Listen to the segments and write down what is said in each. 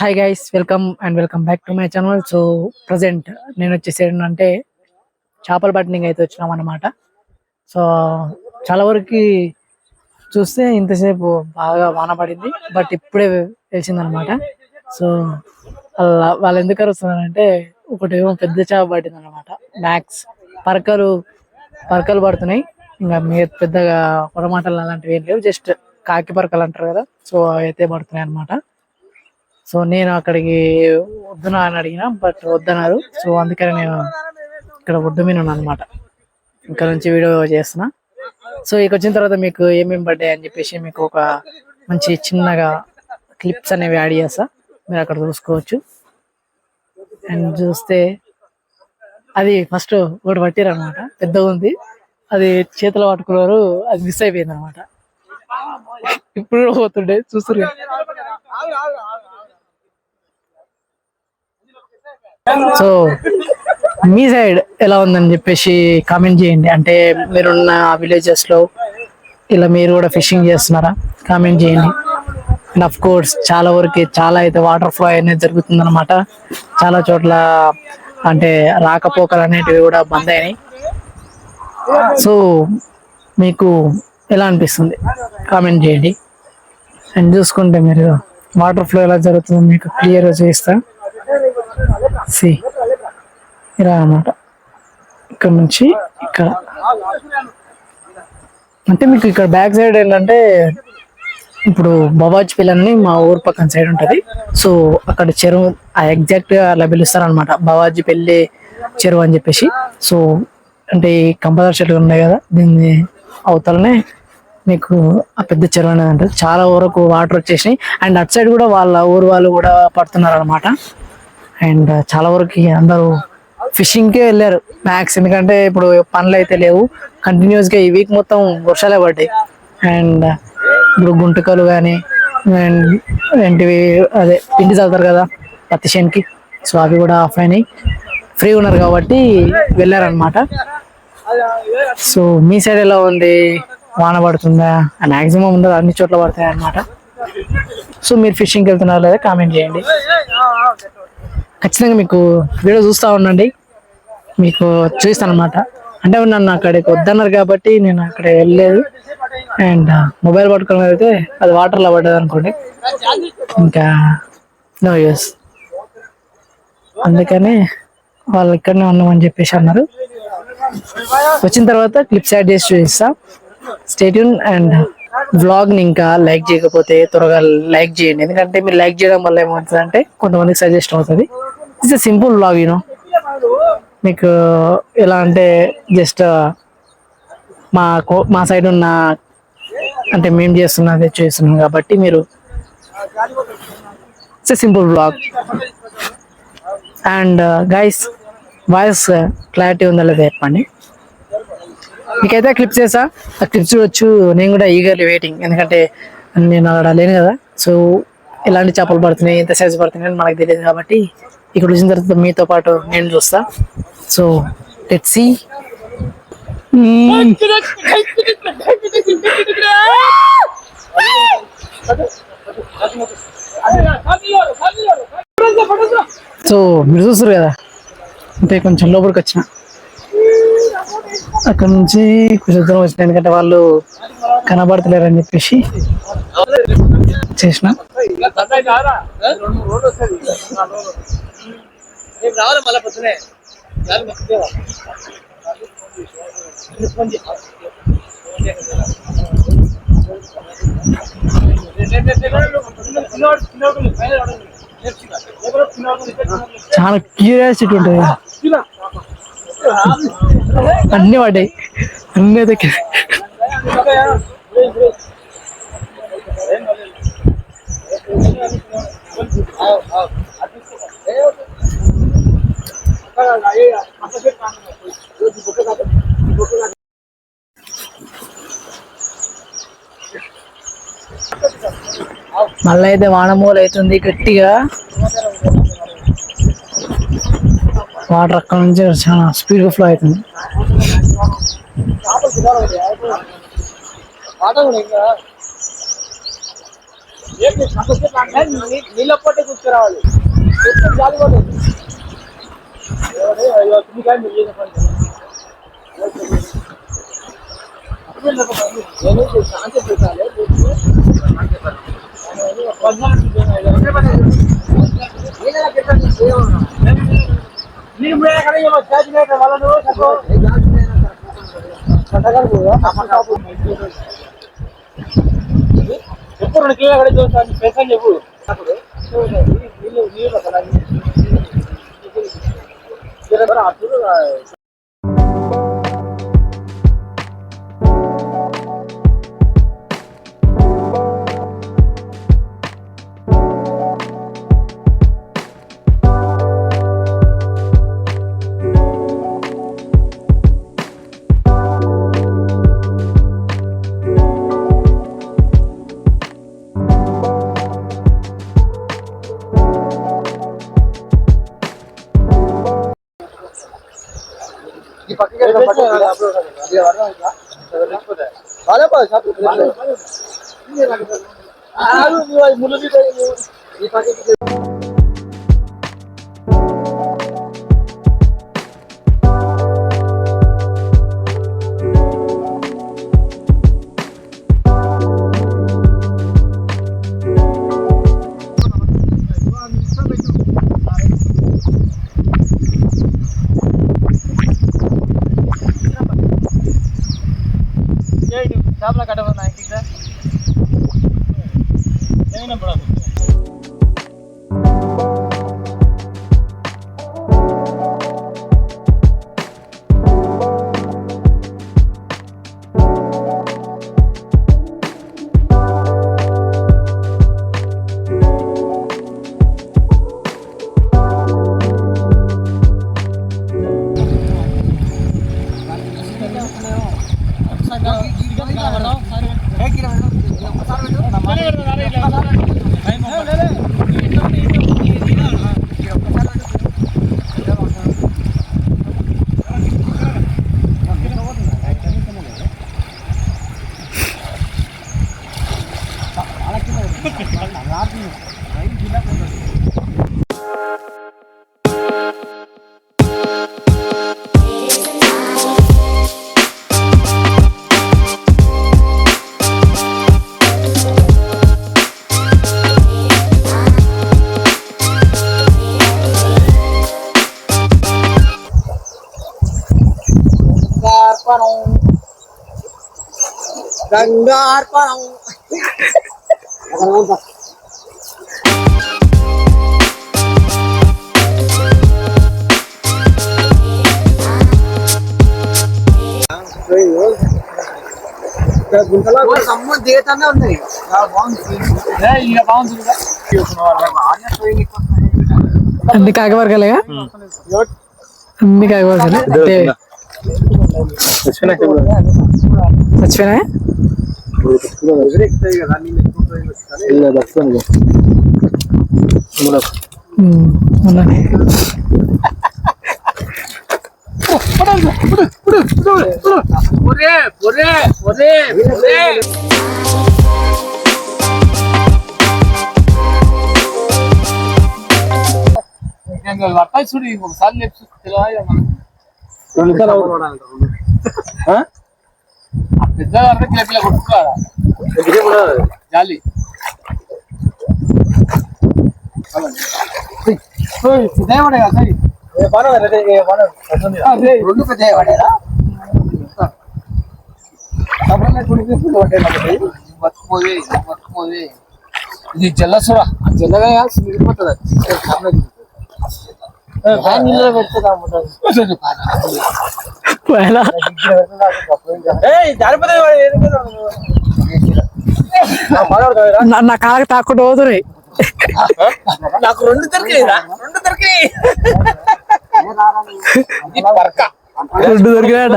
Hi guys, welcome back to my channel. So present నేను వచ్చేసి ఏంటంటే చేపల పట్టణంకి అయితే వచ్చినాం అన్నమాట. సో చాలా వరకు చూస్తే ఇంతసేపు బాగా వాన పడింది, బట్ ఇప్పుడే తెలిసిందనమాట. సో వాళ్ళు ఎందుకు అరుస్తున్నారంటే ఒకటి ఏమో పెద్ద చేప పట్టింది అనమాట. మ్యాక్స్ పరకలు పడుతున్నాయి. ఇంకా మీరు పెద్దగా పొరమాటలు అలాంటివి ఏం లేవు, జస్ట్ కాకి పరకలు అంటారు కదా, సో అయితే పడుతున్నాయి అనమాట. సో నేను అక్కడికి వద్దునా అని అడిగినా, బట్ వద్దన్నారు. సో అందుకని నేను ఇక్కడ ఒడ్డు మీద ఉన్నాను అనమాట. ఇక్కడ నుంచి వీడియో చేస్తున్నా. సో ఇక వచ్చిన తర్వాత మీకు ఏమేమి పడ్డాయి అని చెప్పేసి మీకు ఒక మంచి చిన్నగా క్లిప్స్ అనేవి యాడ్ చేస్తా, మీరు అక్కడ చూసుకోవచ్చు. అండ్ చూస్తే అది ఫస్ట్ ఒకటి పట్టిరు అనమాట, పెద్దగా ఉంది. అది చేతిలో పట్టుకున్నారు, అది మిస్ అయిపోయింది అనమాట. ఇప్పుడు కూడా పోతుండే చూస్తారు. సో మీ సైడ్ ఎలా ఉందని చెప్పేసి కామెంట్ చేయండి. అంటే మీరున్న విలేజెస్ లో ఇలా మీరు కూడా ఫిషింగ్ చేస్తున్నారా, కామెంట్ చేయండి. అండ్ అఫ్ కోర్స్ చాలా వరకు చాలా అయితే వాటర్ ఫ్లో అనేది జరుగుతుంది అనమాట. చాలా చోట్ల అంటే రాకపోకలు అనేటివి కూడా బంద్ అయినాయి. సో మీకు ఎలా అనిపిస్తుంది కామెంట్ చేయండి. అండ్ చూసుకుంటే మీరు వాటర్ ఫ్లో ఎలా జరుగుతుందో మీకు క్లియర్గా చేస్తా. ఇలా అన్నమాట, ఇక్కడ నుంచి ఇక్కడ. అంటే మీకు ఇక్కడ బ్యాక్ సైడ్ ఏంటంటే ఇప్పుడు బవాజ్ పిల్లల్ని మా ఊరు పక్కన సైడ్ ఉంటది. సో అక్కడ చెరువు ఎగ్జాక్ట్ గా అలా పిలుస్తారు అనమాట, బవాజీ పెళ్లి చెరువు అని చెప్పేసి. సో అంటే ఈ కంపదర్ చెట్లు ఉన్నాయి కదా, దీన్ని అవతలనే మీకు ఆ పెద్ద చెరువు అనేది ఉంటుంది. చాలా వరకు వాటర్ వచ్చేసినాయి. అండ్ అటు సైడ్ కూడా వాళ్ళ ఊరు వాళ్ళు కూడా పడుతున్నారు అనమాట. అండ్ చాలా వరకు అందరూ ఫిషింగ్కే వెళ్ళారు మ్యాక్స్, ఎందుకంటే ఇప్పుడు పనులు అయితే లేవు. కంటిన్యూస్గా ఈ వీక్ మొత్తం వర్షాలే పడ్డాయి. అండ్ ఇప్పుడు గుంటకలు కానీ అండ్ ఏంటివి అదే పిండి చదువుతారు కదా పత్తి చేనుకి, సో అవి కూడా ఆఫ్ అయినాయి. ఫ్రీ ఉన్నారు కాబట్టి వెళ్ళారనమాట. సో మీ సైడ్ ఎలా ఉంది, వాన పడుతుందా? మ్యాక్సిమం ఉండదు, అన్ని చోట్ల పడతాయి అనమాట. సో మీరు ఫిషింగ్కి వెళ్తున్నారా లేదా కామెంట్ చేయండి. ఖచ్చితంగా మీకు వీడియో చూస్తూ ఉండండి, మీకు చూస్తాను అనమాట. అంటే నన్ను అక్కడికి వద్దన్నారు కాబట్టి నేను అక్కడ వెళ్ళలేదు. అండ్ మొబైల్ పట్టుకొని వెళ్తే అది వాటర్లో పడ్డది అనుకోండి, ఇంకా నో యూస్. అందుకని వాళ్ళు ఇక్కడనే ఉన్నామని చెప్పేసి అన్నారు. వచ్చిన తర్వాత క్లిప్స్ యాడ్ చేసి చూపిస్తా. Stay tune. అండ్ వ్లాగ్ని ఇంకా లైక్ చేయకపోతే త్వరగా లైక్ చేయండి, ఎందుకంటే మీరు లైక్ చేయడం వల్ల ఏమవుతుంది అంటే కొంతమందికి సజెస్ట్ అవుతుంది. It's a simple vlog, you know. మీకు ఎలా అంటే జస్ట్ మా సైడ్ ఉన్న అంటే మేము చేస్తున్నది చేస్తున్నాం కాబట్టి మీరు it's a simple vlog. And guys, voice clarity ఉందా లేదా చెప్పండి. మీకైతే క్లిప్స్ చేసా, ఆ క్లిప్స్ చూడొచ్చు. నేను కూడా ఈగర్లీ వెయిటింగ్, ఎందుకంటే నేను అక్కడ లేను కదా. సో ఎలాంటి చేపలు పడుతున్నాయి, ఎంత సైజు పడుతున్నాయి అని మనకు తెలియదు కాబట్టి ఇక్కడ వచ్చిన తర్వాత మీతో పాటు నేను చూస్తా. So let's see. సో మీరు చూస్తారు కదా, అంటే కొంచెం లోపలికి వచ్చిన, అక్కడ నుంచి కొంచెం దూరం వచ్చిన, ఎందుకంటే వాళ్ళు కనబడతలేరు అని చెప్పేసి చేసిన. చాలా క్యూరియాసిటీ ఉంటుంది, అన్ని పడ్డాయి, అన్ని దగ్గర. మళ్ళీ అయితే వానమూలు అవుతుంది గట్టిగా. వాటర్ అక్కడ నుంచి చాలా స్పీడ్గా ఫ్లో అవుతుంది. నీళ్ళ పొట్టే కూర్చురావాలి జాలి శాంతి పెట్టాలి ఎప్పుడు 2 కిలో కడే చూస్తాను పెన్షన్ చెప్పు చేపల కట్ట గంగార్పణం దిగతానే ఉన్నాయి అన్ని కాకవర్గాలేగా అన్ని కాకవర్గాలే మర్చిపోయినా చూడు ఒకసారి పెద్ద పిల్ల కొట్టుకోరా జాలి ఇది జల్లసురా జల్లగా మిగిలిపోతుంది నా కాళ్ళకి తాకుండా పోతున్నాయి నాకు 2 దొరికాయిరా 2 దొరికాయి దొరికినాడ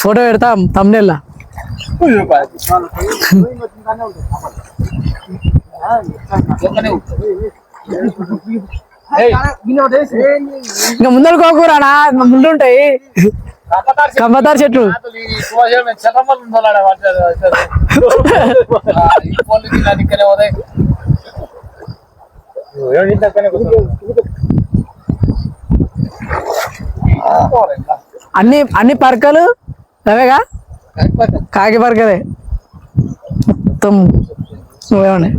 ఫోటో పెడతాం తమ్నేల్ ఇంకా ముందర కోకూరానా ముందుంటాయి కంపతారు చెట్లు అన్ని పరకలు అవేగా కాకి పరకలే మొత్తం నువ్వేమన్నా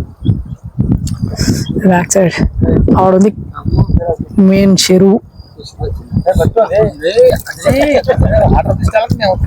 బ్యాక్ సైడ్ ఆవిడ మెయిన్ చెరువు ఆర్డర్ తీసుకోవాలి